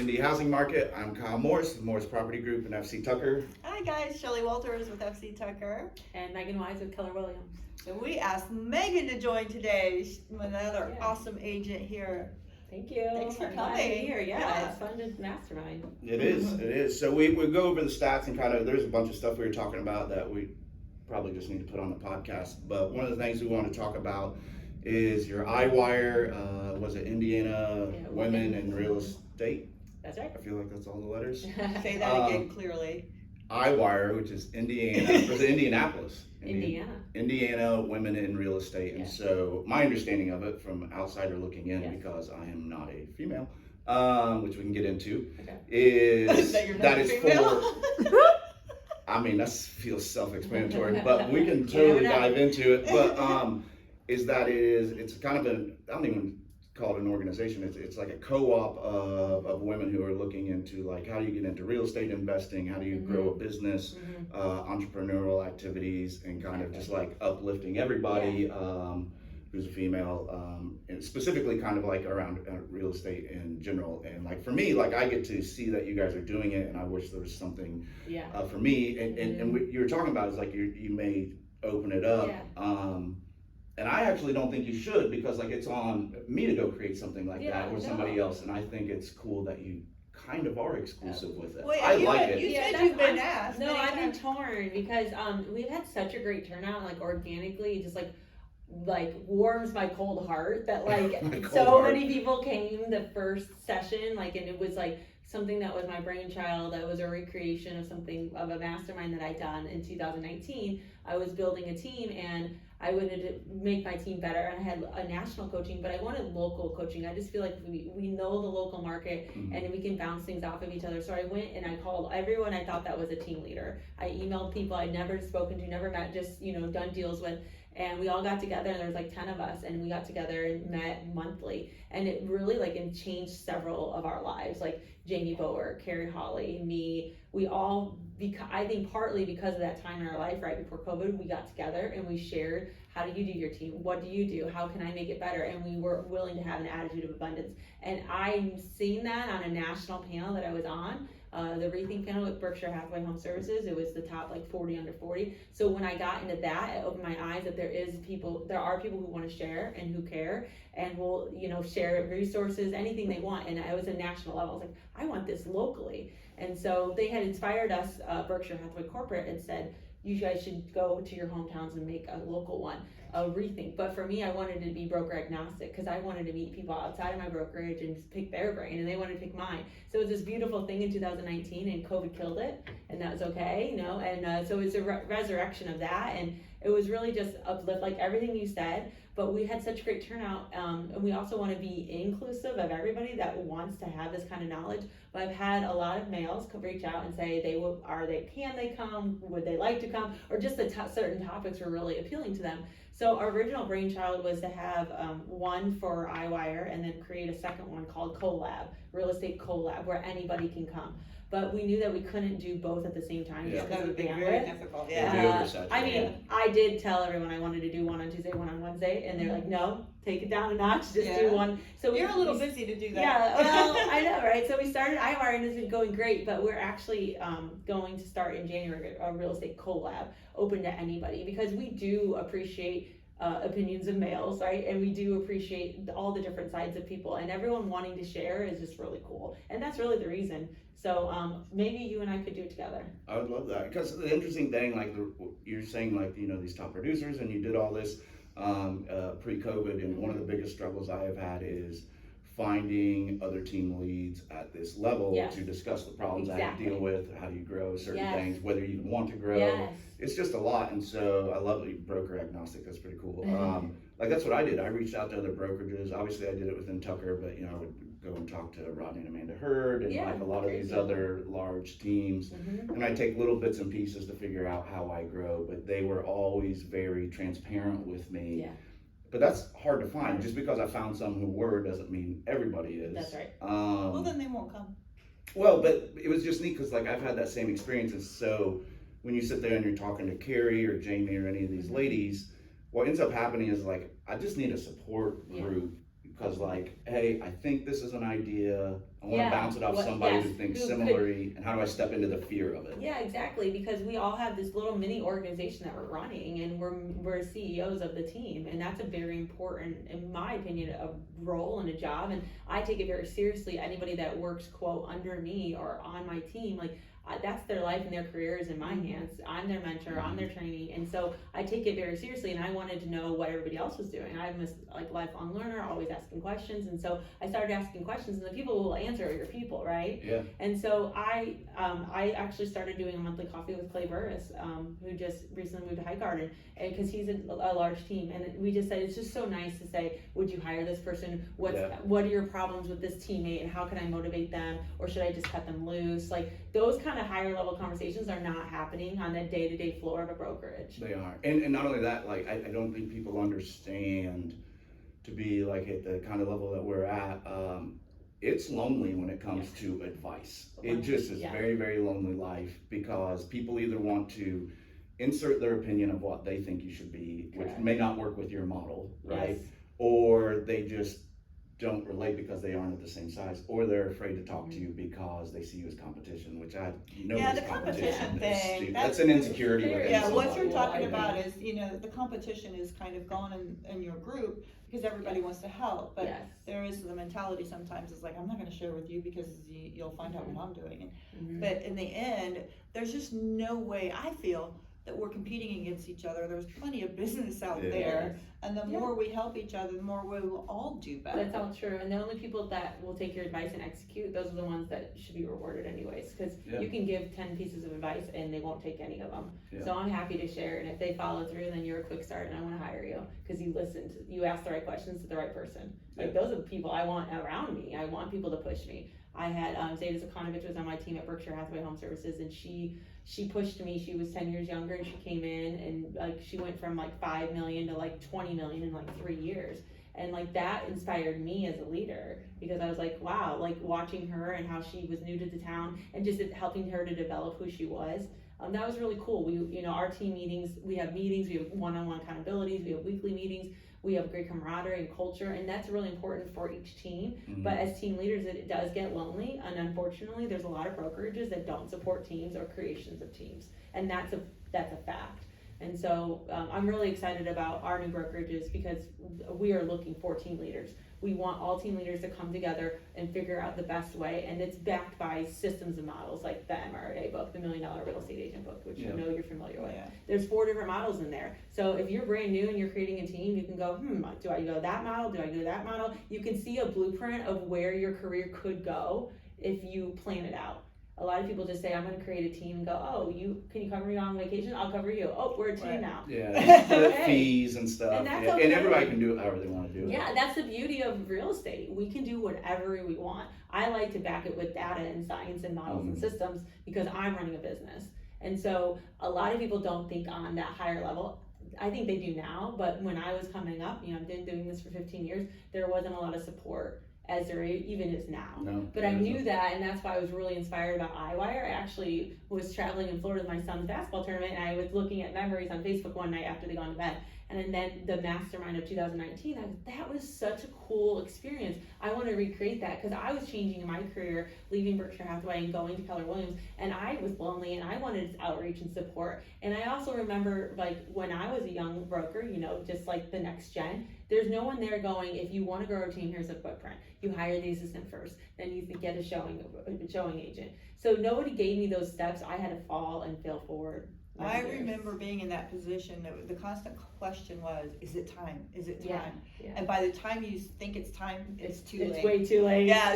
Indy housing market. I'm Kyle Morris, the Morris Property Group and FC Tucker. Hi guys, Shelly Walters with FC Tucker. And Meighan Wise with Keller Williams. So we asked Meighan to join today. She's another awesome agent here. Thank you. Thanks for I'm glad coming. to be here. Yeah, it's fun to mastermind. It is. So we go over the stats and kind of, there's a bunch of stuff we were talking about that we probably just need to put on the podcast. But one of the things we want to talk about is your iWire, was it Indiana Women in Real Estate? That's right. I feel like that's all the letters. Say that again clearly. iWire, which is Indiana, or is it Indianapolis? Indiana Women in Real Estate. And so my understanding of it from outsider looking in, because I am not a female, which we can get into, is that is for, I mean, that feels self-explanatory, but we can totally dive into it. But it's kind of I don't even call it an organization. It's like a co-op of women who are looking into like how do you get into real estate investing, how do you grow a business, entrepreneurial activities, and kind of just like uplifting everybody who's a female, and specifically kind of like around real estate in general. And like for me, like I get to see that you guys are doing it, and I wish there was something for me. And what you were talking about is like you may open it up. And I actually don't think you should, because like it's on me to go create something like that or somebody else. And I think it's cool that you kind of are exclusive with it. Wait, I like it. You said you've been asked. No, I've been torn because we've had such a great turnout, like organically, just like warms my cold heart that like many people came the first session, like, and it was like something that was my brainchild. That was a recreation of something of a mastermind that I done in 2019. I was building a team and I wanted to make my team better, and I had a national coaching, but I wanted local coaching. I just feel like we know the local market and we can bounce things off of each other. So I went and I called everyone I thought that was a team leader. I emailed people I'd never spoken to, never met, just done deals with. And we all got together, and there was like 10 of us, and we got together and met monthly. And it really it changed several of our lives, like Jamie Bower, Carrie Holly, me. We all, I think partly because of that time in our life right before COVID, we got together and we shared, how do you do your team? What do you do? How can I make it better? And we were willing to have an attitude of abundance. And I'm seeing that on a national panel that I was on. The Rethink panel with Berkshire Hathaway Home Services, it was the top 40 under 40. So when I got into that, it opened my eyes that there are people who want to share and who care and will, share resources, anything they want. And I was a national level. I was like, I want this locally. And so they had inspired us, Berkshire Hathaway Corporate, and said, you guys should go to your hometowns and make a local one, a Rethink. But for me, I wanted to be broker agnostic because I wanted to meet people outside of my brokerage and just pick their brain, and they wanted to pick mine. So it was this beautiful thing in 2019, and COVID killed it, and that was okay, And so it was a resurrection of that, and it was really just uplift, like everything you said. But we had such great turnout, and we also want to be inclusive of everybody that wants to have this kind of knowledge. But I've had a lot of males reach out and say can they come, would they like to come, or just the certain topics were really appealing to them. So our original brainchild was to have one for iWire and then create a second one called Collab, Real Estate Collab, where anybody can come. But we knew that we couldn't do both at the same time. That would be very difficult. I mean, I did tell everyone I wanted to do one on Tuesday, one on Wednesday, and they're like, no, take it down a notch, just do one. So you're a little busy to do that. Yeah, well, I know, right? So we started iWire, and it's been going great, but we're actually going to start in January a real estate collab, open to anybody, because we do appreciate opinions of males, right? And we do appreciate all the different sides of people, and everyone wanting to share is just really cool. And that's really the reason. So maybe you and I could do it together. I would love that, because the interesting thing, like you're saying, like, these top producers, and you did all this pre-COVID, and one of the biggest struggles I have had is finding other team leads at this level to discuss the problems I have to deal with, how do you grow certain things, whether you even want to grow. It's just a lot. And so I love that you're broker agnostic. That's pretty cool. Like that's what I did. I reached out to other brokerages. Obviously I did it within Tucker, but I would go and talk to Rodney and Amanda Hurd and like a lot of these other large teams. And I take little bits and pieces to figure out how I grow, but they were always very transparent with me. But that's hard to find. Just because I found some who were doesn't mean everybody is. That's right. Well, then they won't come. Well, but it was just neat because like I've had that same experience. And so when you sit there and you're talking to Carrie or Jamie or any of these ladies, what ends up happening is like, I just need a support group because like, hey, I think this is an idea. I want to Yeah. bounce it off What- somebody yes, who thinks who could- similarly, and how do I step into the fear of it? Yeah, exactly, because we all have this little mini organization that we're running, and we're CEOs of the team, and that's a very important, in my opinion, a role and a job, and I take it very seriously. Anybody that works, quote, under me or on my team, like, that's their life and their career is in my hands. I'm their mentor, I'm their trainee, and so I take it very seriously, and I wanted to know what everybody else was doing. I'm a lifelong learner, always asking questions, and so I started asking questions, and the people who will answer are your people, right? Yeah. And so I actually started doing a monthly coffee with Clay Burris, who just recently moved to High Garden, because he's a large team, and we just said it's just so nice to say, would you hire this person? What are your problems with this teammate, and how can I motivate them, or should I just cut them loose? Like, those kind of higher level conversations are not happening on the day-to-day floor of a brokerage. They are, and not only that, like I don't think people understand, to be like at the kind of level that we're at, it's lonely when it comes to advice. It just is very, very lonely life, because people either want to insert their opinion of what they think you should be, which may not work with your model, right? Yes. Or they just don't relate because they aren't at the same size, or they're afraid to talk to you because they see you as competition, which I know Yeah, is the competition is thing, stupid. that's That's an insecurity very- within Yeah, what somebody. you're talking I about is, the competition is kind of gone in your group, because everybody wants to help, but Yes. there is the mentality sometimes, it's like, I'm not gonna share with you because you'll find out what I'm doing. Mhm. But in the end, there's just no way, I feel, that we're competing against each other. There's plenty of business out there, and the more we help each other, the more we will all do better. That's all true, and the only people that will take your advice and execute, those are the ones that should be rewarded anyways, because you can give 10 pieces of advice and they won't take any of them. So I'm happy to share, and if they follow through, then you're a quick start, and I want to hire you because you listened, you asked the right questions to the right person. Like, those are the people I want around me. I want people to push me. I had Zeta Zakonovich was on my team at Berkshire Hathaway Home Services, and she pushed me. She was 10 years younger, and she came in, and like she went from like 5 million to like 20 million in like 3 years. And like that inspired me as a leader, because I was like, wow, like watching her and how she was new to the town and just helping her to develop who she was. That was really cool. We, our team meetings, we have one-on-one accountabilities, we have weekly meetings, we have great camaraderie and culture, and that's really important for each team. But as team leaders, it does get lonely, and unfortunately, there's a lot of brokerages that don't support teams or creations of teams, and that's a fact. And so I'm really excited about our new brokerages, because we are looking for team leaders. We want all team leaders to come together and figure out the best way, and it's backed by systems and models like the MRA book, the $1 Million Real Estate Agent book, which I know you're familiar with. There's 4 different models in there. So if you're brand new and you're creating a team, you can go, do I go that model? Do I go that model? You can see a blueprint of where your career could go if you plan it out. A lot of people just say, I'm going to create a team and go, oh, can you cover me on vacation? I'll cover you. Oh, we're a team now. Yeah, split fees and stuff. And that's and everybody can do it however they want to do it. Yeah, that's the beauty of real estate. We can do whatever we want. I like to back it with data and science and models and systems, because I'm running a business. And so a lot of people don't think on that higher level. I think they do now, but when I was coming up, I've been doing this for 15 years, there wasn't a lot of support as there even is now. But I knew that, and that's why I was really inspired about iWire. I actually was traveling in Florida with my son's basketball tournament, and I was looking at memories on Facebook one night after they gone to bed. And then the mastermind of 2019, that was such a cool experience. I want to recreate that, because I was changing my career, leaving Berkshire Hathaway and going to Keller Williams, and I was lonely, and I wanted outreach and support. And I also remember, like, when I was a young broker, just like the next gen, there's no one there going, if you want to grow a team, here's a footprint. You hire the assistant first, then you can get a showing agent. So nobody gave me those steps. I had to fall and fail forward. I remember being in that position. The constant question was, is it time? Is it time? Yeah. And by the time you think it's time, it's too late. It's way too late. Yeah,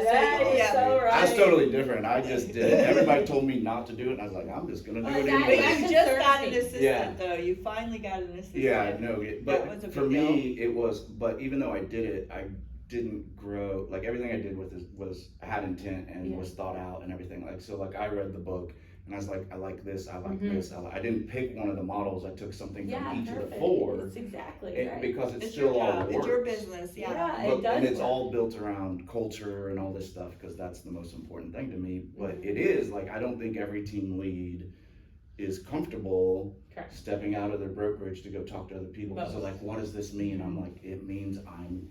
so right. I was totally different. I just did it. Everybody told me not to do it, and I was like, I'm just going to do it But anyway. you just got an assistant, though. You finally got an assistant. Yeah, no, but for me, it was, but even though I did it, I didn't grow. Like, everything I did was had intent and was thought out and everything. Like, so like I read the book, and I was like, I like this, I like this. I didn't pick one of the models. I took something from each of the 4. It's exactly right. Because it's still still all job. works. It's your business, it does. And it's all built around culture and all this stuff, because that's the most important thing to me. But it is, like, I don't think every team lead is comfortable stepping out of their brokerage to go talk to other people. So like, what does this mean? I'm like, it means I'm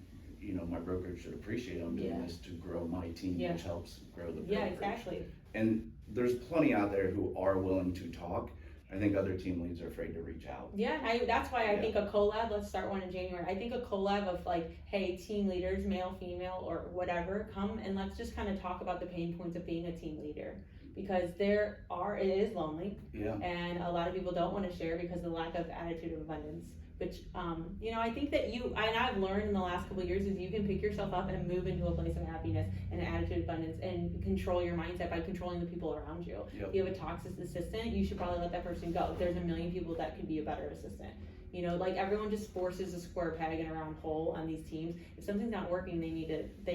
my brokerage should appreciate I'm doing this to grow my team, which helps grow the brokerage. Yeah, exactly. And there's plenty out there who are willing to talk. I think other team leads are afraid to reach out. Yeah, that's why I think a collab, let's start one in January. I think a collab of like, hey, team leaders, male, female, or whatever, come and let's just kind of talk about the pain points of being a team leader. Because it is lonely. Yeah. And a lot of people don't want to share because of the lack of attitude of abundance. Which, I think that and I've learned in the last couple of years is you can pick yourself up and move into a place of happiness and an attitude of abundance and control your mindset by controlling the people around you. Yep. If you have a toxic assistant, you should probably let that person go. There's a million people that could be a better assistant. Like everyone just forces a square peg in a round hole on these teams. If something's not working, they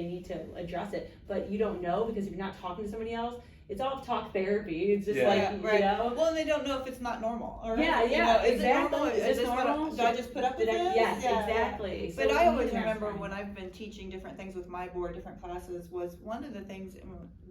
need to address it. But you don't know because if you're not talking to somebody else, it's all talk therapy. It's just Well, and they don't know if it's not normal. Or, exactly. Is it normal? Is this normal? Do I just put up with this? Yes, exactly. But I always remember when I've been teaching different things with my board, different classes, was one of the things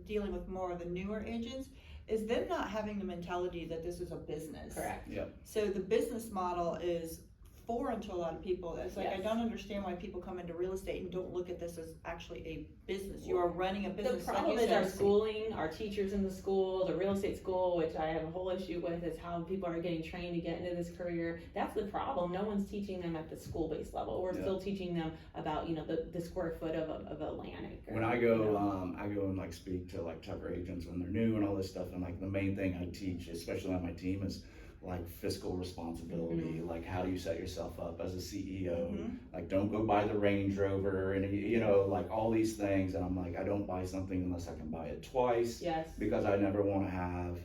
dealing with more of the newer agents is them not having the mentality that this is a business. Correct. Yep. So the business model is foreign to a lot of people. It's like, I don't understand why people come into real estate and don't look at this as actually a business. You are running a business. The problem is our schooling, our teachers in the school, the real estate school, which I have a whole issue with, is how people are getting trained to get into this career. That's the problem. No one's teaching them at the school-based level. We're still teaching them about, the square foot of a land acre. When I go, I go and like speak to like Tucker agents when they're new and all this stuff, and like the main thing I teach, especially on my team, is like fiscal responsibility, like how do you set yourself up as a CEO, like don't go buy the Range Rover and like all these things. And I'm like, I don't buy something unless I can buy it twice, because I never want to have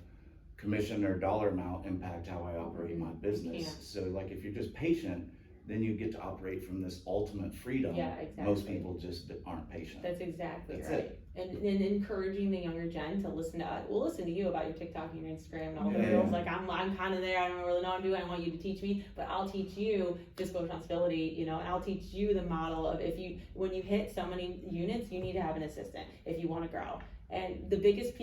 commission or dollar amount impact how I operate my business. So like if you're just patient, then you get to operate from this ultimate freedom. Yeah, exactly. Most people just aren't patient. That's exactly That's right. it. And encouraging the younger gen to listen to us. We'll listen to you about your TikTok and your Instagram and all the reels. Like I'm kind of there. I don't really know what I'm doing. I want you to teach me, but I'll teach you fiscal responsibility. And I'll teach you the model of when you hit so many units, you need to have an assistant if you want to grow. And the biggest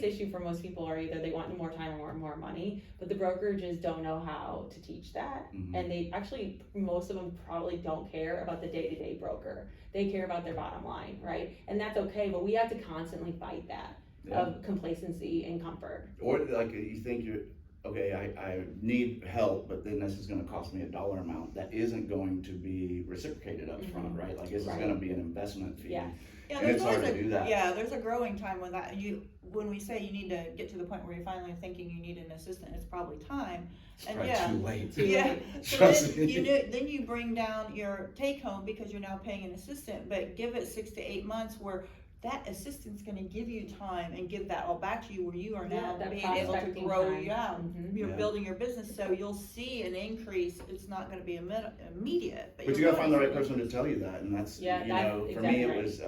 issue for most people are either they want more time or more money, but the brokerages don't know how to teach that. And they actually, most of them probably don't care about the day-to-day broker. They care about their bottom line, right? And that's okay, but we have to constantly fight that of complacency and comfort. Or like you think I need help, but then this is going to cost me a dollar amount that isn't going to be reciprocated up front, right? Like this is going to be an investment fee. Yeah, and it's hard to do that. Yeah, there's a growing time when we say you need to get to the point where you're finally thinking you need an assistant, it's probably time. It's probably too late. So then you bring down your take home because you're now paying an assistant, but give it 6 to 8 months where that assistant's going to give you time and give that all back to you where you are now being able to grow you out. You're building your business, so you'll see an increase. It's not going to be immediate. But you got to find the right person to tell you that, and that's, for me it was,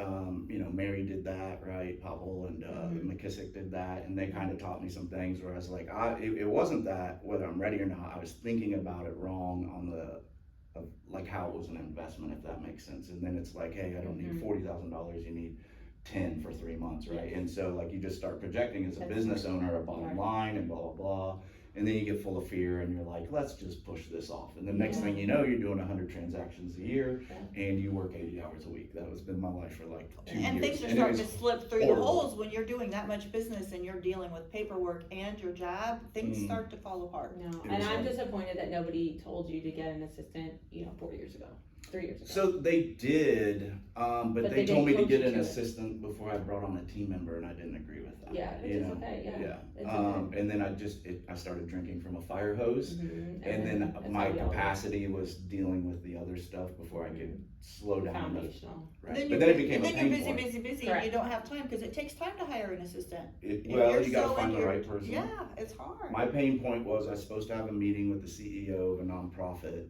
Mary did that, right? Powell and McKissick did that, and they kind of taught me some things where I was like, it wasn't that whether I'm ready or not, I was thinking about it wrong on like how it was an investment, if that makes sense. And then it's like, hey, I don't need $40,000, you need 10 for 3 months, right? And so like you just start projecting as a business owner a bottom line and blah blah blah, and then you get full of fear and you're like, let's just push this off, and the next thing you know, you're doing 100 transactions a year and you work 80 hours a week. That has been my life for like 2 years. And things are starting to slip through the holes when you're doing that much business and you're dealing with paperwork and your job. Things start to fall apart. And I'm disappointed that nobody told you to get an assistant 4 years ago. 3 years ago. So they did, but they told me to get an assistant before I brought on a team member, and I didn't agree with that. Yeah, which is okay. And then I started drinking from a fire hose, and then my capacity was dealing with the other stuff before I could slow down. Foundational. Right. But then it became a pain point. And then you're busy, and you don't have time because it takes time to hire an assistant. You got to find the right person. Yeah, it's hard. My pain point was I was supposed to have a meeting with the CEO of a nonprofit.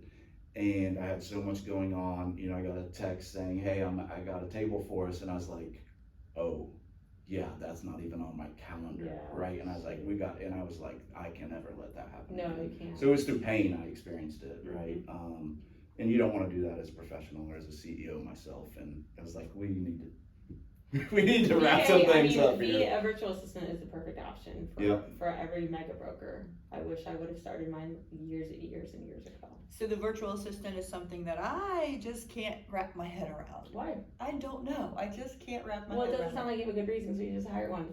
And I had so much going on, I got a text saying, hey, I got a table for us. And I was like, oh, yeah, that's not even on my calendar, right? And I was like, and I was like, I can never let that happen. No, you can't. So it was through pain I experienced it, right? And you don't want to do that as a professional or as a CEO myself. And I was like, we need to we need to wrap some things up here. A virtual assistant is the perfect option for every mega broker. I wish I would have started mine years and years ago. So the virtual assistant is something that I just can't wrap my head around. Why? I don't know. I just can't wrap my head around. Well, it doesn't sound like you have a good reason, so you just hire one.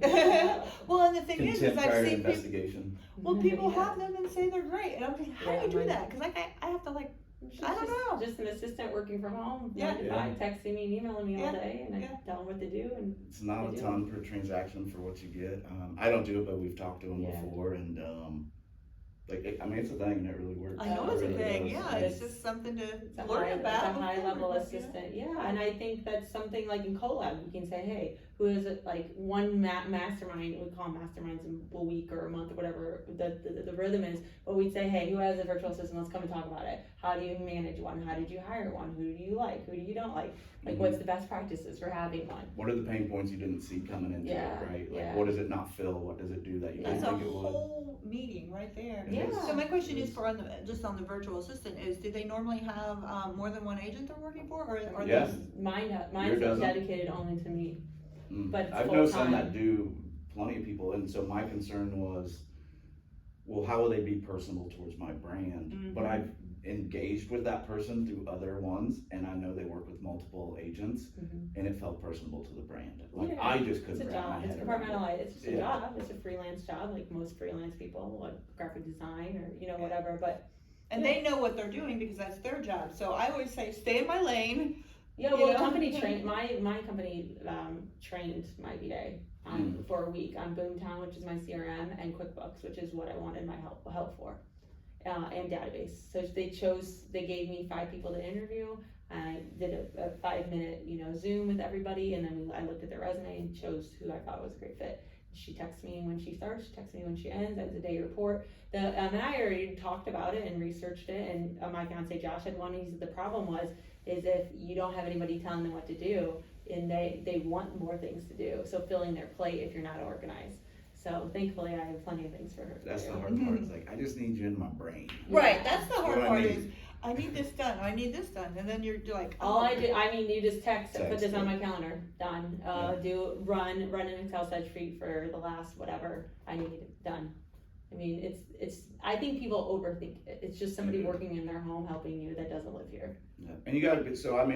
Well, and the thing is I've seen investigation. People have them and say they're great, and I'm like, how do you do that? Because I have to I don't know. Just an assistant working from home, 9 to 5, texting me and emailing me all day, and I tell them what to do. And it's not a ton per transaction for what you get. I don't do it, but we've talked to them before, and it's a thing, and it really works. I know it's a thing. Yeah, it's just something to learn about. It's a high level assistant. Yeah, and I think that's something like in collab, we can say, hey, who is it, like one mastermind, we call them masterminds in a week or a month or whatever the rhythm is, but we'd say, hey, who has a virtual assistant, let's come and talk about it. How do you manage one? How did you hire one? Who do you like? Who do you don't like? Like what's the best practices for having one? What are the pain points you didn't see coming into it, right? Like what does it not fill? What does it do that you didn't think it would? That's a whole meeting right there. Yeah. So my question is for on the virtual assistant is, do they normally have more than one agent they're working for, or yes. Mine's dedicated only to me. But I've known some that do plenty of people, and so my concern was, well, how will they be personable towards my brand? But I've engaged with that person through other ones, and I know they work with multiple agents, and it felt personable to the brand. Like I just couldn't wrap my head around it. It's compartmentalized. It's just a job. It's a freelance job, like most freelance people, like graphic design or whatever. But they know what they're doing because that's their job. So I always say, stay in my lane. Yeah, well, company trained my company trained my VA for a week on Boomtown, which is my CRM, and QuickBooks, which is what I wanted my help for, and database. So they gave me 5 people to interview. I did a 5-minute Zoom with everybody, and then I looked at their resume and chose who I thought was a great fit. She texts me when she starts, she texts me when she ends, as a day report. And I already talked about it and researched it, and my fiance Josh had one. He said the problem is if you don't have anybody telling them what to do, and they want more things to do, so filling their plate if you're not organized. So thankfully I have plenty of things for her. That's the hard part. It's like, I just need you in my brain. Right, that's the hard part is, I need this done, I need this done, and then you're like, you just text put this on my calendar, done. Run an Excel spreadsheet for the last whatever I need, done. I mean, I think people overthink it. It's just somebody working in their home helping you that doesn't live here. Yeah. And you gotta be,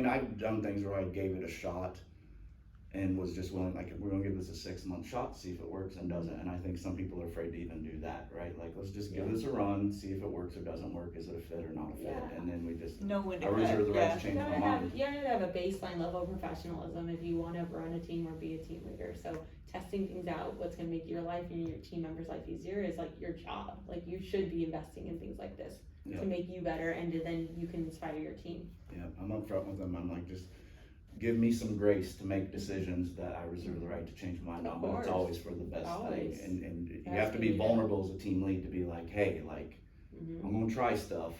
I've done things where I gave it a shot and was just willing, like, we're gonna give this a 6-month shot, see if it works and doesn't. And I think some people are afraid to even do that, right? Like, let's just give this a run, see if it works or doesn't work. Is it a fit or not a fit? And then we just, I reserve the right to change my mind. You have to have a baseline level of professionalism if you want to run a team or be a team leader. So testing things out, what's gonna make your life and your team members' life easier is like your job. Like you should be investing in things like this to make you better, and then you can inspire your team. Yeah, I'm upfront with them. I'm like, just give me some grace to make decisions that I reserve the right to change my mind on, but it's always for the best thing. And you have to be vulnerable as a team lead to be like, hey, like, I'm gonna try stuff,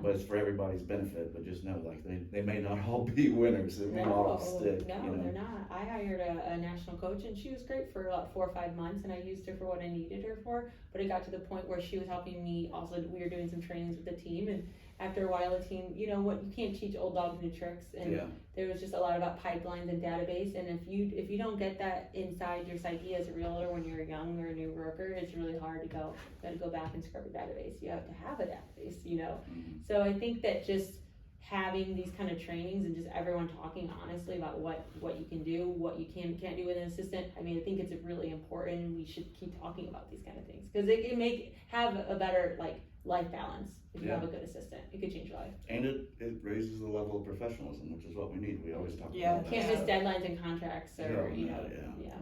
but it's for everybody's benefit. But just know, like, they may not all be winners. It may not all stick. No, they're not. I hired a national coach, and she was great for about 4 or 5 months, and I used her for what I needed her for. But it got to the point where she was helping me. Also, we were doing some trainings with the team, and after a while, the team, you can't teach old dogs new tricks, and there was just a lot about pipelines and database. And if you don't get that inside your psyche as a realtor when you're young or a new broker, it's really hard to go back and scrub a database. You have to have a database, So I think that just having these kind of trainings and just everyone talking honestly about what you can do, what you can't do with an assistant. I mean, I think it's really important. We should keep talking about these kind of things because it can have a better life balance. If you have a good assistant, it could change your life. And it raises the level of professionalism, which is what we need. We always talk about that. Can't miss deadlines and contracts or,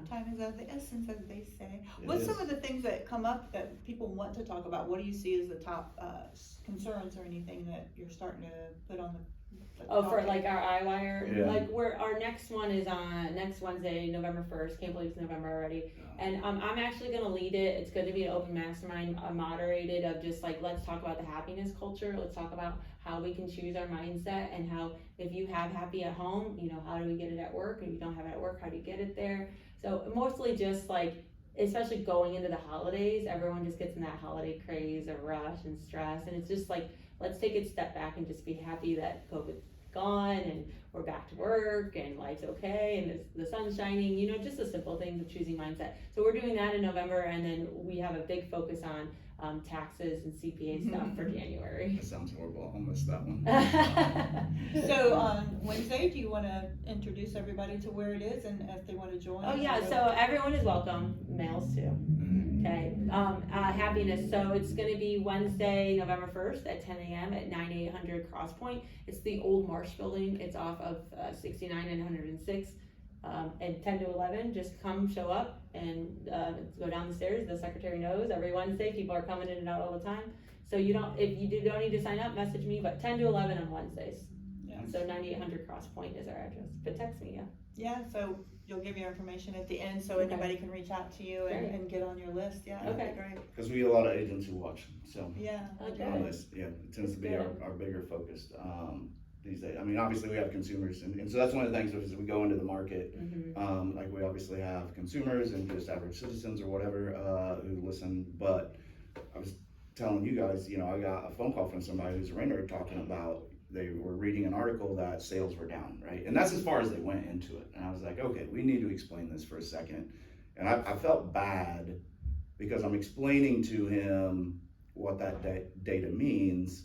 Time is of the essence, as they say. What's some of the things that come up that people want to talk about? What do you see as the top concerns or anything that you're starting to put on the for like our iWire, like our next one is on next Wednesday, November 1st. Can't believe it's November already. And I'm actually going to lead it. It's going to be an open mastermind, moderated of just like, let's talk about the happiness culture. Let's talk about how we can choose our mindset and how if you have happy at home, how do we get it at work? If you don't have it at work, how do you get it there? So mostly just like, especially going into the holidays, everyone just gets in that holiday craze or rush and stress. And it's just like, let's take a step back and just be happy that COVID gone and we're back to work and life's okay and the sun's shining, you know, just the simple things of choosing mindset. So we're doing that in November, and then we have a big focus on taxes and CPA stuff for January. That sounds horrible. I'll miss that one. So on Wednesday, do you want to introduce everybody to where it is and if they want to join? Oh yeah, so everyone is welcome, males too. Okay, happiness. So it's going to be Wednesday, November 1st at 10 a.m. at 9800 Cross Point. It's the old Marsh building. It's off of 69 and 106. And 10 to 11, just come, show up, and go down the stairs. The secretary knows every Wednesday people are coming in and out all the time. So you don't, if you don't need to sign up, message me. But 10 to 11 on Wednesdays. Yeah. So 9800 Cross Point is our address. But text me, yeah. Yeah, so you'll give your information at the end so anybody can reach out to you and get on your list. Yeah, Okay. that'd be great. Because we get a lot of agents who watch, so Yeah. Okay. on this, yeah, it tends to be our bigger focus these days. I mean, obviously we have consumers, and so that's one of the things is we go into the market. Like we obviously have consumers and just average citizens or whatever who listen. But I was telling you guys, you know, I got a phone call from somebody who's a renter talking about they were reading an article that sales were down, right? And that's as far as they went into it. And I was like, okay, we need to explain this for a second. And I felt bad because I'm explaining to him what that data means.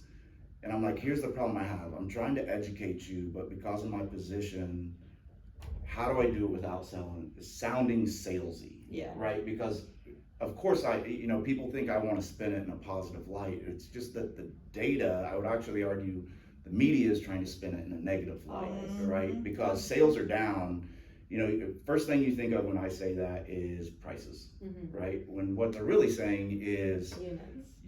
And I'm like, here's the problem I have. I'm trying to educate you, but because of my position, how do I do it without sounding salesy? Yeah. Right? Because of course people think I want to spin it in a positive light. It's just that the data, I would actually argue, the media is trying to spin it in a negative light, right? Because sales are down. You know, first thing you think of when I say that is prices, right? When what they're really saying is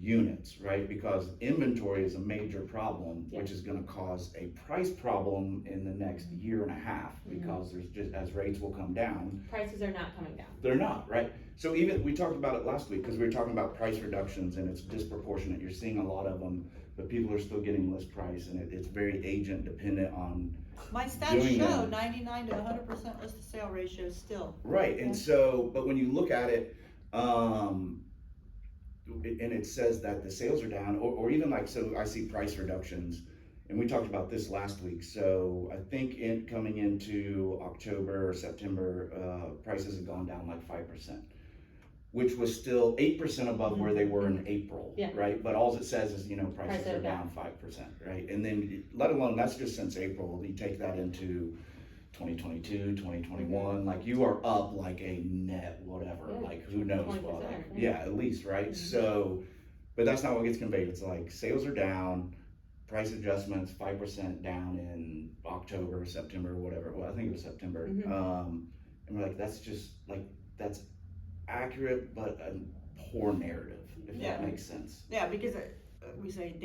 units, right? Because inventory is a major problem, which is going to cause a price problem in the next year and a half, because there's just, as rates will come down. Prices are not coming down. They're not, right? So even, we talked about it last week, because we were talking about price reductions, and it's disproportionate. You're seeing a lot of them, but people are still getting list price, and it's very agent dependent on my stats show 99 to 100% list to sale ratio still. Right, and so, but when you look at it, and it says that the sales are down, or even like, so I see price reductions, and we talked about this last week. So I think coming into October or September, prices have gone down like 5%, which was still 8% above where they were in April, right? But all it says is, you know, prices are down 5%, right? And then, let alone, that's just since April. You take that into 2022, 2021, like you are up like a net whatever, like who knows what, like, at least, right? So, but that's not what gets conveyed. It's like sales are down, price adjustments 5% down in October, September, whatever. Well, I think it was September. And we're like, that's just like, that's accurate, but a poor narrative, if that makes sense. Yeah, because we say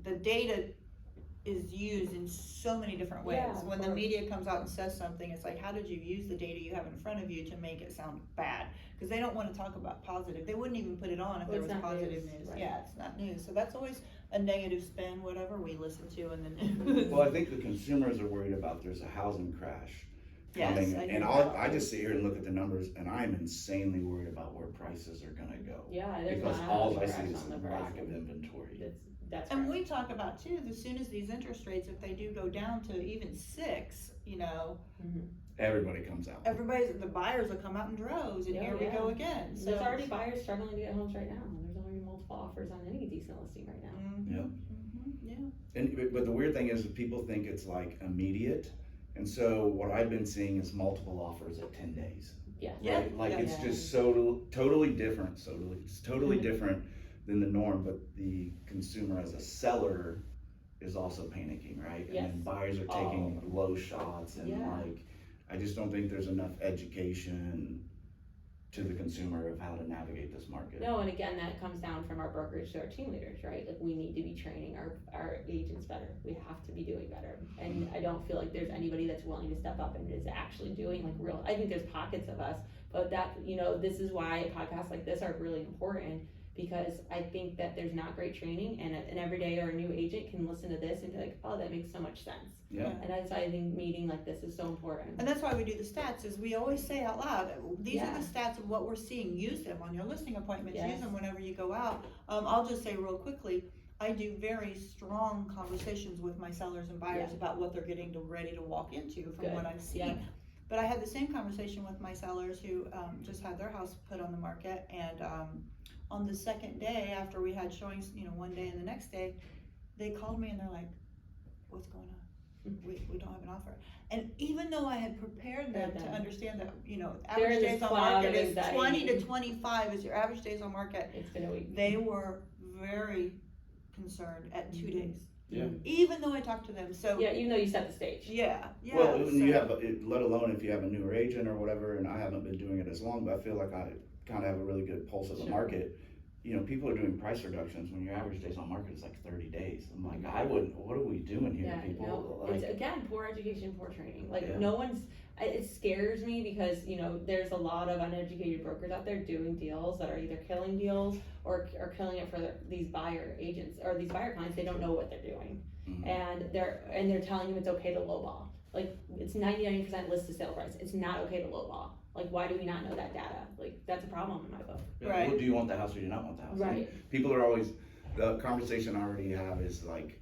the data is used in so many different ways. When the media comes out and says something, it's like, how did you use the data you have in front of you to make it sound bad? Because they don't want to talk about positive. They wouldn't even put it on if there was positive news. Right. Yeah, it's not news. So that's always a negative spin, whatever we listen to in the news. Well, I think the consumers are worried about there's a housing crash coming. Yes, and I just sit here and look at the numbers, and I'm insanely worried about where prices are going to go. Yeah, because all I see is a lack of inventory. That's and we talk about too, as soon as these interest rates, if they do go down to even 6, you know, everybody comes out. The buyers will come out in droves, and here we go again. So there's already buyers struggling to get homes right now. There's already multiple offers on any decent listing right now. And but the weird thing is that people think it's like immediate, and so what I've been seeing is multiple offers at 10 days. Right? Like it's just so totally different. It's totally different than the norm, but the consumer as a seller is also panicking, right? And then buyers are taking low shots, and like, I just don't think there's enough education to the consumer of how to navigate this market. No, and again, that comes down from our brokerage to our team leaders, right? Like, we need to be training our agents better. We have to be doing better. And I don't feel like there's anybody that's willing to step up and is actually doing like real, I think there's pockets of us, but that, you know, this is why podcasts like this are really important, because I think that there's not great training, and an everyday or a new agent can listen to this and be like, oh, that makes so much sense. And that's why I think meeting like this is so important. And that's why we do the stats, is we always say out loud, these are the stats of what we're seeing. Use them on your listing appointments. Use them whenever you go out. I'll just say real quickly, I do very strong conversations with my sellers and buyers about what they're getting ready to walk into from what I've seen. Yeah. But I had the same conversation with my sellers who just had their house put on the market, and on the second day after we had showings, one day and the next day, they called me and they're like, what's going on? We don't have an offer. And even though I had prepared them to understand that, average days on market is 20 to 25 is your average days on market. It's been a week. They were very concerned at 2 days. Yeah. Even though I talked to them, so. Yeah, even though you set the stage. Yeah. Well, you have, let alone if you have a newer agent or whatever, and I haven't been doing it as long, but I feel like I kind of have a really good pulse of the market. People are doing price reductions when your average days on market is like 30 days. I'm like, what are we doing here, people? No, it's again, poor education, poor training. Like no one's, it scares me because, there's a lot of uneducated brokers out there doing deals that are either killing deals or killing it for these buyer agents or these buyer clients. They don't know what they're doing. Mm-hmm. And they're telling them it's okay to lowball. Like it's 99% list to sale price. It's not okay to lowball. Like, why do we not know that data? Like, that's a problem in my book. Right. Well, do you want the house or do you not want the house? Right. People are always, the conversation I already have is like,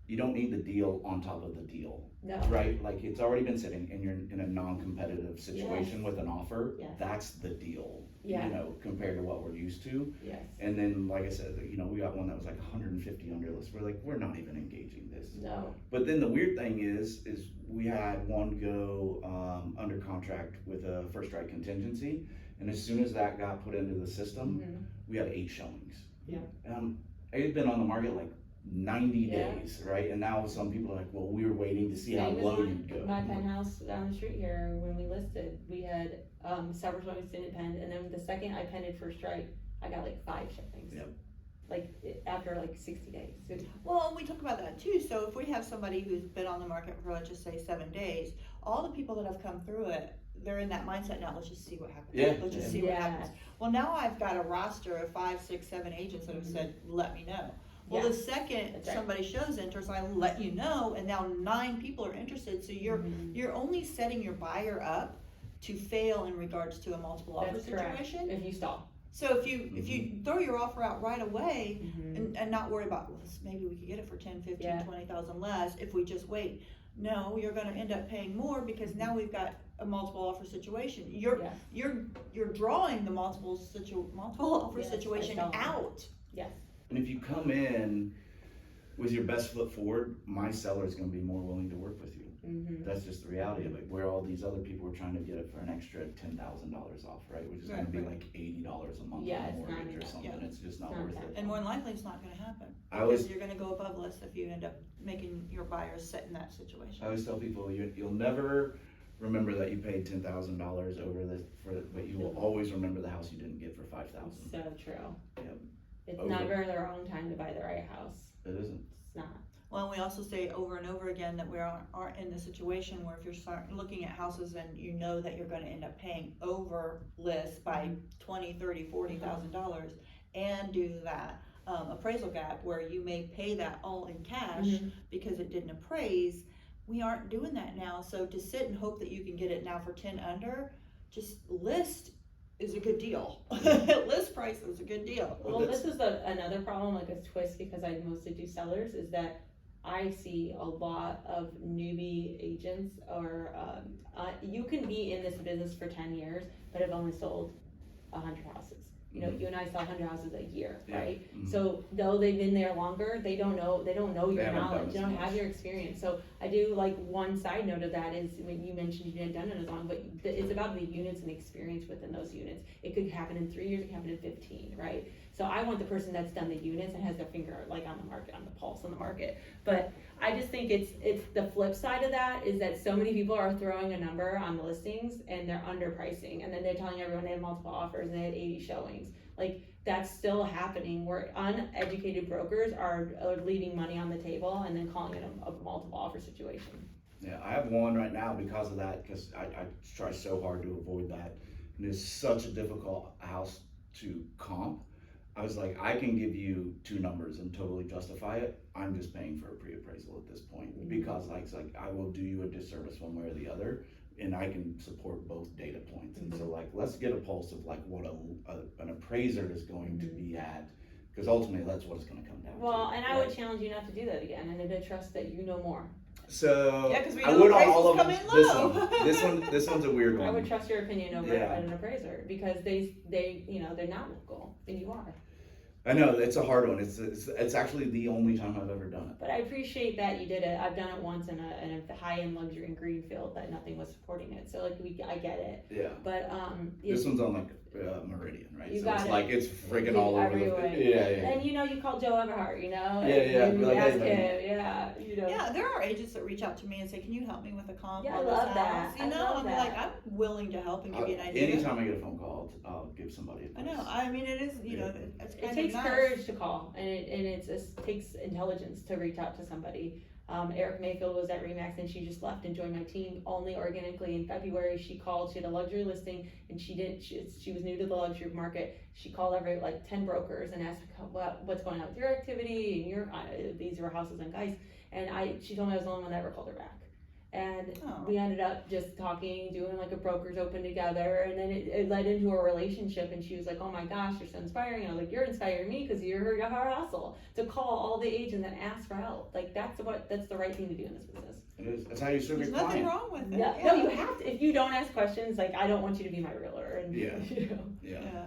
you don't need the deal on top of the deal. No. Right? Like, it's already been sitting and you're in a non-competitive situation with an offer. Yes. That's the deal, yeah. Compared to what we're used to. Yes. And then, like I said, we got one that was like 150 under list. We're like, we're not even engaging this. No. But then the weird thing is we had one go under contract with a first right contingency, and as soon as that got put into the system, we had 8 showings. Yeah. It had been on the market like 90 days, right? And now some people are like, well, we were waiting to see how low you'd go. My penthouse down the street here, when we listed, we had several showings didn't pen, and then the second I penned first right, I got like 5 showings. Yep. Like after like 60 days. Well, we talk about that too. So if we have somebody who's been on the market for, let's just say 7 days, all the people that have come through it, they're in that mindset now, let's just see what happens. Yeah. Let's just see what happens. Well, now I've got a roster of 5, 6, 7 agents that have said, let me know. Well, the second somebody shows interest, I let you know, and now 9 people are interested. So you're only setting your buyer up to fail in regards to a multiple offer situation. If you stall. So if you throw your offer out right away and not worry about, well, maybe we could get it for 10, 15, 20,000 less if we just wait. No, you're going to end up paying more because now we've got a multiple offer situation. You're drawing the multiple offer situation out. Yes. And if you come in with your best foot forward, my seller is going to be more willing to work with you. That's just the reality of it. Where all these other people are trying to get it for an extra $10,000 off, right? Which is going to be like $80 a month on a mortgage or something. It's just not worth it. And more than likely, it's not going to happen. Because you're going to go above list if you end up making your buyers sit in that situation. I always tell people you'll never remember that you paid $10,000 over this, but you will always remember the house you didn't get for $5,000. So true. Yep. It's never the wrong time to buy the right house. It isn't. It's not. Well, we also say over and over again that we aren't in the situation where if you're looking at houses and you know that you're going to end up paying over list by $20,000, $30,000, $40,000 and do that appraisal gap where you may pay that all in cash because it didn't appraise. We aren't doing that now. So to sit and hope that you can get it now for 10 under, just list is a good deal. List price is a good deal. Well, this is another problem, like a twist, because I mostly do sellers, is that I see a lot of newbie agents, or you can be in this business for 10 years, but have only sold 100 houses. You and I sell 100 houses a year, right? So though they've been there longer, they don't know your knowledge, they don't have your experience. So I do like one side note of that is when you mentioned you didn't done it as long, but it's about the units and the experience within those units. It could happen in 3 years, it could happen in 15, right? So I want the person that's done the units and has their finger like on the market, on the pulse on the market. But I just think it's the flip side of that is that so many people are throwing a number on the listings and they're underpricing, and then they're telling everyone they have multiple offers and they had 80 showings. Like that's still happening where uneducated brokers are leaving money on the table and then calling it a multiple offer situation. Yeah, I have one right now because of that, because I try so hard to avoid that, and it's such a difficult house to comp. I was like, I can give you 2 numbers and totally justify it. I'm just paying for a pre-appraisal at this point because like I will do you a disservice one way or the other, and I can support both data points. And so like, let's get a pulse of like what an appraiser is going to be at Because ultimately, that's what it's going to come down to. Well, and I would challenge you not to do that again, and to trust that you know more. So yeah, because we I know would the on all of prices come in low. this one's a weird one. I would trust your opinion over an appraiser because they they're not local and you are. I know it's a hard one. It's actually the only time I've ever done it. But I appreciate that you did it. I've done it once in a high-end luxury in Greenfield that nothing was supporting it. So like I get it. Yeah. But this one's on like Meridian, right? You so got it's it. like it's freaking all over the yeah. And you call Joe Everhart, and you like, ask hey, him, Yeah, there are agents that reach out to me and say, "Can you help me with a comp?" Yeah, I love that. I'm like, I'm willing to help and give you an idea. Anytime I get a phone call, I'll give somebody advice. I know. I mean, it is. It's kind it takes of nice. courage to call, and it takes intelligence to reach out to somebody. Eric Mayfield was at Remax and she just left and joined my team only organically in February. She called, she had a luxury listing and she was new to the luxury market. She called every 10 brokers and asked what's going on with your activity and your these were houses and guys, and she told me I was the only one that ever called her back. And we ended up just talking, doing like a broker's open together, and then it led into a relationship. And she was like, "Oh my gosh, you're so inspiring." And I was like, "You're inspiring me because you're a hard hustle to call all the agents and ask for help. Like that's the right thing to do in this business." It is. That's how you serve your client. There's nothing wrong with it. Yeah. No, you have to. If you don't ask questions, like I don't want you to be my realtor. And Yeah.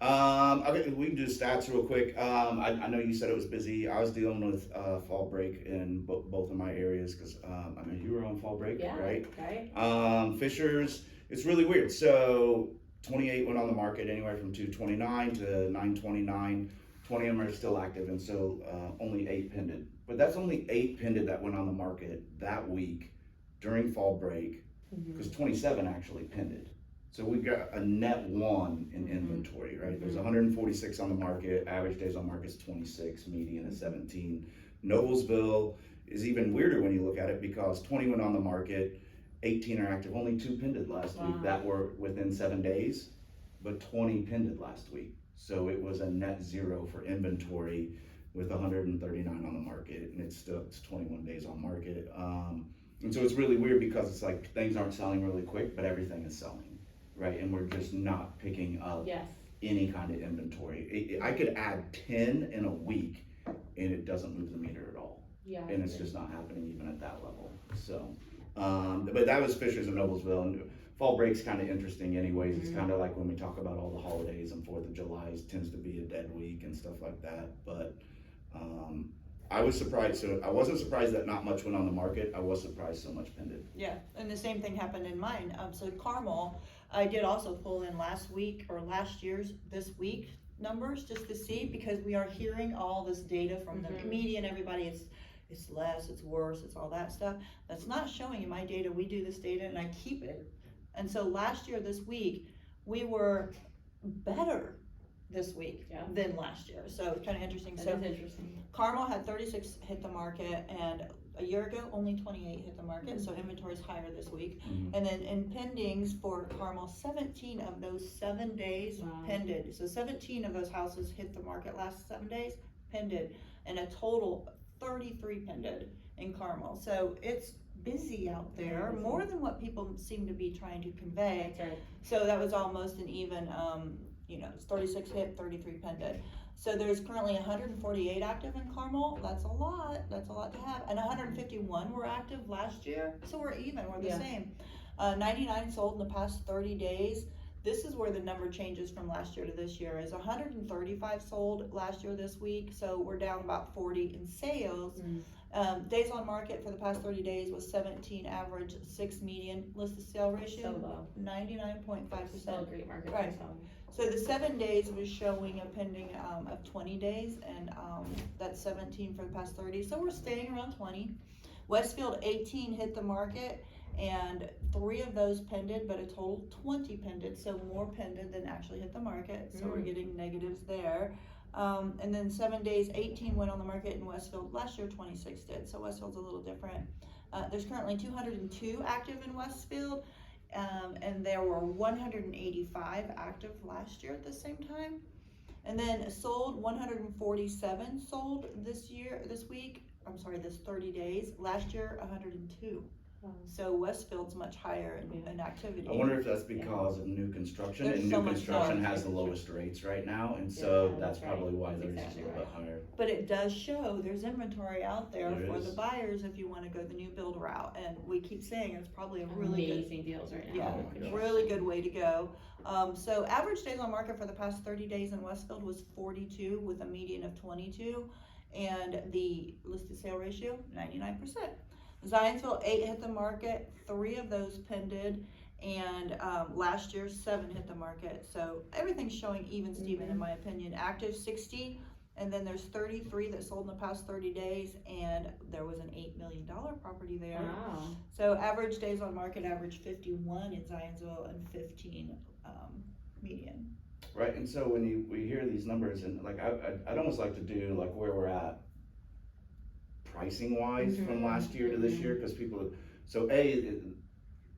Okay, we can do stats real quick. I know you said it was busy. I was dealing with fall break in both of my areas because I mean you were on fall break, right? Right. Fishers, it's really weird. So 28 went on the market anywhere from 229 to 929. 20 of them are still active, and so only 8 pended. But that's only 8 pended that went on the market that week during fall break, because 27 actually pended. So we got a net 1 in inventory, right? There's 146 on the market, average days on market is 26, median is 17. Noblesville is even weirder when you look at it because 20 went on the market, 18 are active, only 2 pended last week that were within 7 days, but 20 pended last week. So it was a net 0 for inventory with 139 on the market, and it's 21 days on market. And so it's really weird because it's like things aren't selling really quick, but everything is selling. Right, and we're just not picking up any kind of inventory. I could add 10 in a week, and it doesn't move the meter at all. Yeah, and it's just not happening even at that level. So, but that was Fishers and Noblesville, and fall break's kind of interesting, anyways. It's kind of like when we talk about all the holidays, and 4th of July tends to be a dead week and stuff like that. But I was surprised. So I wasn't surprised that not much went on the market. I was surprised so much pended. Yeah, and the same thing happened in mine. So Carmel, I did also pull in last year's this week numbers just to see, because we are hearing all this data from the media and everybody. It's less, it's worse, it's all that stuff. That's not showing in my data. We do this data and I keep it. And so last year, this week, we were better this week than last year. So it's kind of interesting. That is interesting. Carmel had 36 hit the market, and a year ago only 28 hit the market. So inventory is higher this week. And then in pendings for Carmel, 17 of those 7 days pended. So 17 of those houses hit the market last 7 days, pended, and a total 33 pended in Carmel. So it's busy out there, more than what people seem to be trying to convey. That's right. So that was almost an even, it's 36 hit, 33 pended. So there's currently 148 active in Carmel. That's a lot to have. And 151 were active last year. So we're even, we're the same. 99 sold in the past 30 days. This is where the number changes from last year to this year. Is 135 sold last year this week. So we're down about 40 in sales. Days on market for the past 30 days was 17 average, 6 median. Listed sale ratio, so low. 99.5%. Still a great market. Right. So the 7 days was showing a pending of 20 days, and that's 17 for the past 30. So we're staying around 20. Westfield 18 hit the market, and 3 of those pended, but a total 20 pended. So more pended than actually hit the market. So we're getting negatives there. And then 7 days, 18 went on the market in Westfield. Last year, 26 did. So Westfield's a little different. There's currently 202 active in Westfield. And there were 185 active last year at the same time. And then sold 147 sold this week. I'm sorry, this 30 days. Last year, 102. So Westfield's much higher in activity. I wonder if that's because of new construction, There's and so new much construction more. has the lowest rates right now, and so Yeah, that's that's probably why right. theirs That's is a exactly little bit higher. But it does show there's inventory out there There for is. the buyers if you wanna go the new build route, and we keep saying it's probably a really good. Amazing deals right now. Yeah, Oh my gosh. really good way to go. So average days on market for the past 30 days in Westfield was 42 with a median of 22, and the listed sale ratio 99%. Zionsville 8 hit the market, 3 of those pended, and last year 7 hit the market. So everything's showing even Steven in my opinion. Active 60, and then there's 33 that sold in the past 30 days, and there was an $8 million property there. Wow. So average days on market, average 51 in Zionsville and 15 median. Right, and so when we hear these numbers, and like I'd almost like to do like where we're at pricing wise from last year to this year, because the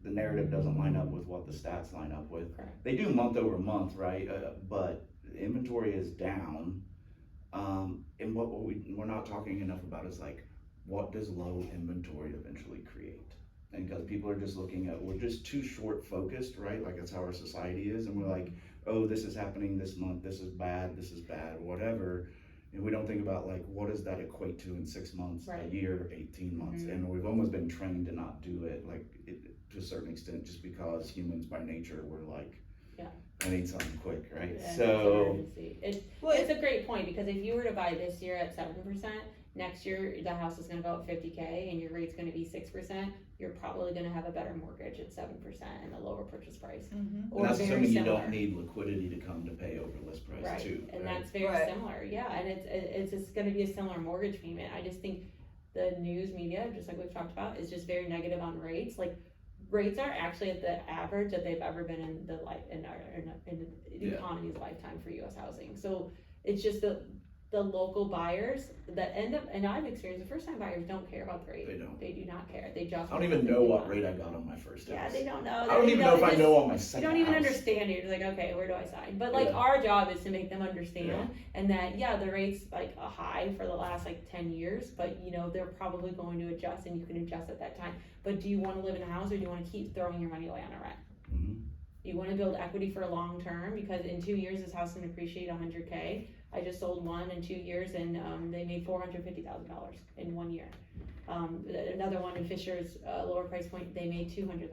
narrative doesn't line up with what the stats line up with. Correct. They do month over month, right? But the inventory is down. And what we're not talking enough about is like, what does low inventory eventually create? And because people are just looking at, we're just too short focused, right? Like that's how our society is, and we're like, oh, this is happening this month, this is bad, whatever. And we don't think about like, what does that equate to in 6 months, Right. a year, 18 months? And we've almost been trained to not do it, like to a certain extent, just because humans by nature, we're like, I need something quick, right? Yeah, So it's a great point, because if you were to buy this year at 7%, next year the house is gonna go up 50K and your rate's gonna be 6%, you're probably gonna have a better mortgage at 7% and a lower purchase price. and Or that's very assuming you similar. don't need liquidity to come to pay over list price Right, too. and right? that's very similar, yeah, and it's just gonna be a similar mortgage payment. I just think the news media, just like we've talked about, is just very negative on rates. Like, rates are actually at the average that they've ever been in the the economy's lifetime for U.S. housing. So it's just the local buyers that end up, and I've experienced, the first time buyers don't care about the rate. They don't. They do not care. They just I don't even know what rate I got on my first house. Yeah, they don't know. I don't even know if I know on my second You don't even house. understand it. You're just like, okay, where do I sign? But like, our job is to make them understand, and that, the rate's like a high for the last like 10 years, but they're probably going to adjust, and you can adjust at that time. But do you want to live in a house, or do you want to keep throwing your money away on a rent? You want to build equity for a long term, because in 2 years this house can appreciate 100K. I just sold one in 2 years, and they made $450,000 in 1 year. Another one in Fisher's lower price point, they made $200,000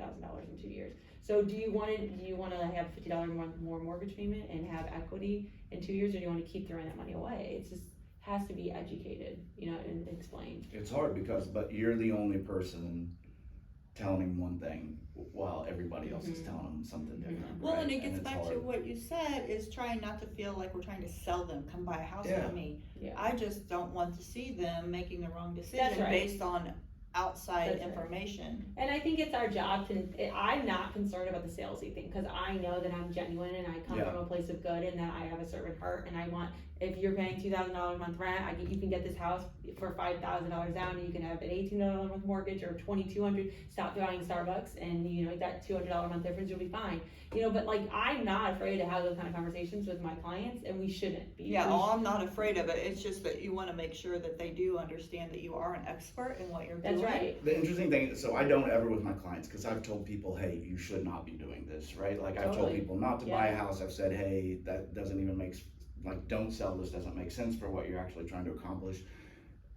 in 2 years. So do you want to have $50 more mortgage payment and have equity in 2 years, or do you want to keep throwing that money away? It just has to be educated, and explained. It's hard but you're the only person telling him one thing while everybody else is telling them something different. Well, right? and it gets it's back hard. to what you said, is trying not to feel like we're trying to sell them, come buy a house from me. Yeah. I just don't want to see them making the wrong That's decision right. based on outside That's right. information. And I think it's our job I'm not concerned about the salesy thing, because I know that I'm genuine, and I come from a place of good, and that I have a servant heart, and I want, if you're paying $2,000 a month rent, you can get this house for $5,000 down, and you can have an $1,800 a month mortgage, or $2,200. Stop buying Starbucks, and that $200 a month difference, you'll be fine. But like, I'm not afraid to have those kind of conversations with my clients, and we shouldn't be. I'm not afraid of it. It's just that you want to make sure that they do understand that you are an expert in what you're doing. That's right. The interesting thing, so I don't ever with my clients, because I've told people, hey, you should not be doing this, right? Like I've told people not to buy a house. I've said, hey, that doesn't even don't sell this, doesn't make sense for what you're actually trying to accomplish.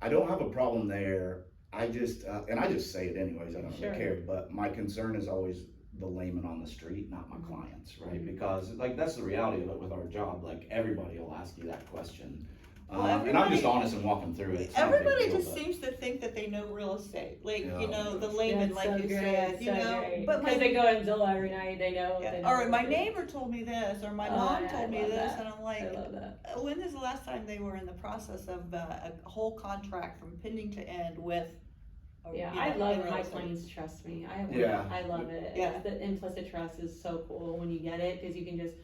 I don't have a problem there. I just, and I just say it anyways, I don't really care, but my concern is always the layman on the street, not my clients, right? Because like, that's the reality of it with our job. Like everybody will ask you that question. And I'm just honest and walking through it. Everybody just seems to think that they know real estate, like the layman, That's like so you great, said, great. But because they go in Zillow every night, they know. Or my neighbor told me this, or my mom told me this, that. and I'm like, I love that. when is the last time they were in the process of a whole contract from pending to end with? I love when my clients trust me. I love it. Yeah. The implicit trust is so cool when you get it, because you can just,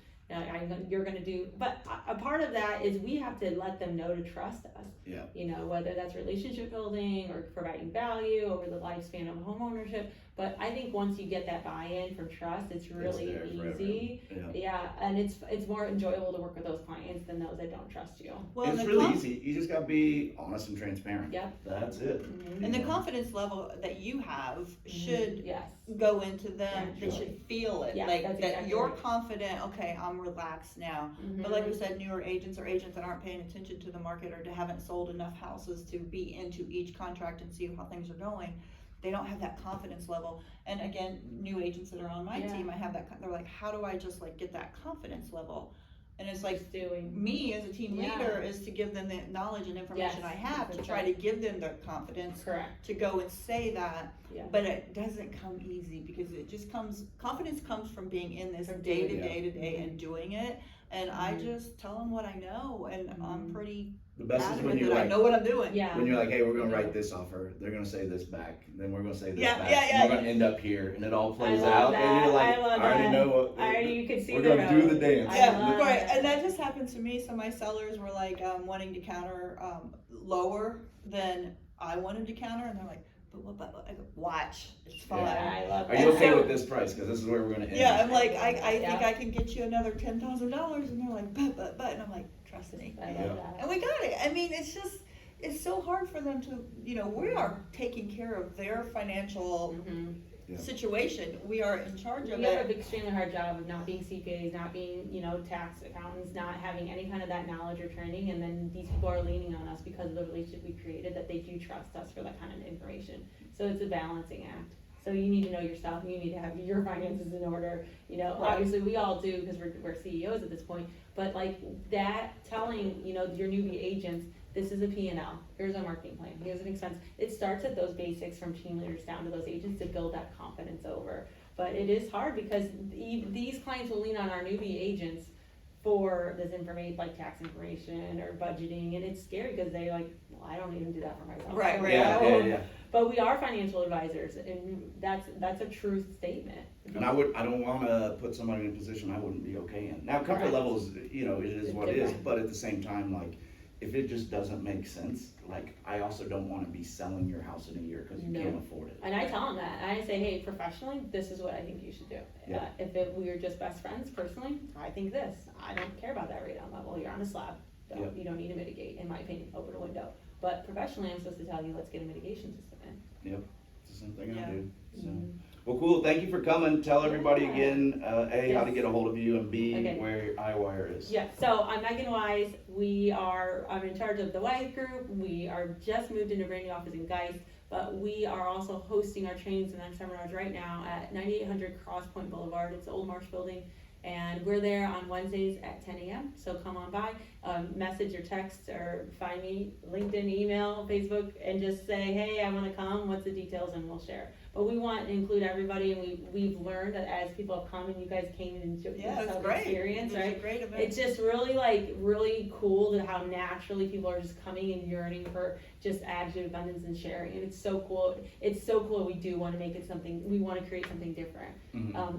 you're gonna do, but a part of that is we have to let them know to trust us. Yeah. Whether that's relationship building or providing value over the lifespan of home ownership, But I think once you get that buy-in from trust, it's really easy. Yeah, and it's more enjoyable to work with those clients than those that don't trust you. Well, it's really easy. You just gotta be honest and transparent. Yep. That's it. Mm-hmm. And the confidence level that you have should yes. go into them. They should feel it. Yeah, like that exactly you're right. confident, okay, I'm relaxed now. Mm-hmm. But like we said, newer agents or agents that aren't paying attention to the market or haven't sold enough houses to be into each contract and see how things are going, they don't have that confidence level. And again, new agents that are on my team, I have that, they're like, how do I just like get that confidence level? And it's like me as a team leader is to give them the knowledge and information I have to try to give them the confidence to go and say that. But it doesn't come easy because it just confidence comes from being in this day to day and doing it. And I just tell them what I know, and I'm pretty the best is when you're like, I know what I'm doing. When you're like, hey, we're gonna write this offer, they're gonna say this back, then we're gonna say this back, and we're gonna end up here, and it all plays out, and you're like, I already know what, you can see we're gonna do the dance. Right, and that just happened to me. So my sellers were like wanting to counter lower than I wanted to counter, and they're like, but I go, watch, it's fine. I love that. Are you okay with this price? Because this is where we're gonna end. Yeah, I'm like, I think I can get you another $10,000, and they're like, but, and I'm like, trust me. I love that. And we got it. I mean, it's so hard for them to, we are taking care of their financial situation. We are in charge of it. We have an extremely hard job of not being CPAs, not being, tax accountants, not having any kind of that knowledge or training, and then these people are leaning on us because of the relationship we created, that they do trust us for that kind of information. So it's a balancing act. So you need to know your stuff, you need to have your finances in order, obviously we all do because we're CEOs at this point, but like that telling, your newbie agents, this is a P&L, here's our marketing plan, here's an expense. It starts at those basics from team leaders down to those agents to build that confidence over. But it is hard because these clients will lean on our newbie agents for this information, like tax information or budgeting, and it's scary because they're like, well, I don't even do that for myself. Right. Yeah. But we are financial advisors, and that's a truth statement. And I don't want to put somebody in a position I wouldn't be okay in. Now, comfort levels, it is what it is. But at the same time, like, if it just doesn't make sense, like, I also don't want to be selling your house in a year because you can't afford it. And I tell them that. I say, hey, professionally, this is what I think you should do. If we were just best friends, personally, I think this. I don't care about that radon level. You're on a slab. So you don't need to mitigate, in my opinion. Open a window. But professionally, I'm supposed to tell you, let's get a mitigation system in. Yep, it's the same thing I do. So, well, cool. Thank you for coming. Tell everybody again, A, how to get a hold of you, and B, where iWire is. Yeah. So I'm Meighan Wise. I'm in charge of the Wise Group. We are just moved into a brand new office in Geist, but we are also hosting our trainings and our seminars right now at 9800 Cross Point Boulevard. It's the Old Marsh Building. And we're there on Wednesdays at 10 a.m. So come on by, message or text or find me, LinkedIn, email, Facebook, and just say, hey, I want to come, what's the details, and we'll share. But we want to include everybody, and we've learned that as people have come and you guys came and enjoyed the experience, right? A great event. It's just really cool to how naturally people are just coming and yearning for just attitude, abundance, and sharing. And it's so cool. It's so cool. We do want to make it something. We want to create something different.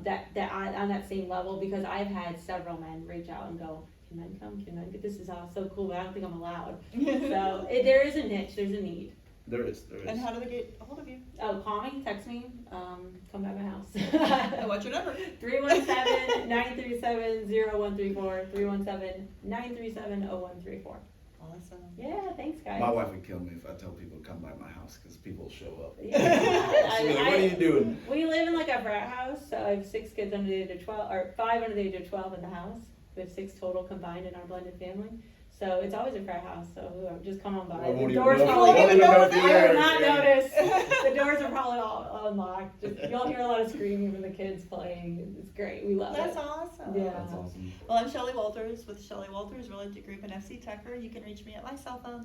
That on that same level, because I've had several men reach out and go, can men come? Can men? This is all so cool, but I don't think I'm allowed. So there is a niche. There's a need. There is. And how do they get a hold of you? Oh, call me, text me, come by my house. And what's your number? 317-937-0134, 317-937-0134. Awesome. Yeah, thanks guys. My wife would kill me if I tell people to come by my house because people show up. Yeah. What are you doing? We live in like a frat house, so I have 6 kids under the age of 12, or 5 under the age of 12 in the house. We have 6 total combined in our blended family. So it's always a frat house, so just come on by. I The doors probably I will not notice. The doors are probably all unlocked. You'll hear a lot of screaming from the kids playing. It's great. We love That's it. awesome. Yeah. That's awesome. Well, I'm Shelly Walters with Shelly Walters Realty Group and FC Tucker. You can reach me at my cell phone,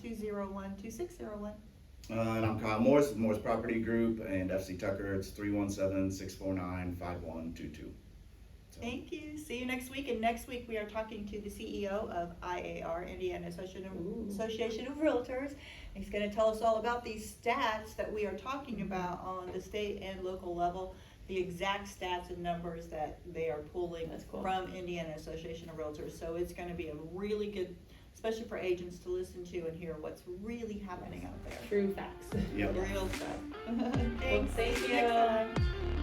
317-201-2601. And I'm Kyle Morris with Morris Property Group, and FC Tucker, it's 317-649-5122. Thank you. See you next week. And next week we are talking to the CEO of IAR, Indiana Association of Realtors. He's going to tell us all about these stats that we are talking about on the state and local level, the exact stats and numbers that they are pulling from Indiana Association of Realtors. So it's going to be a really good especially for agents to listen to and hear what's really happening out there. True facts. Yep. Real stuff. Well, Thanks. thank See you. next time.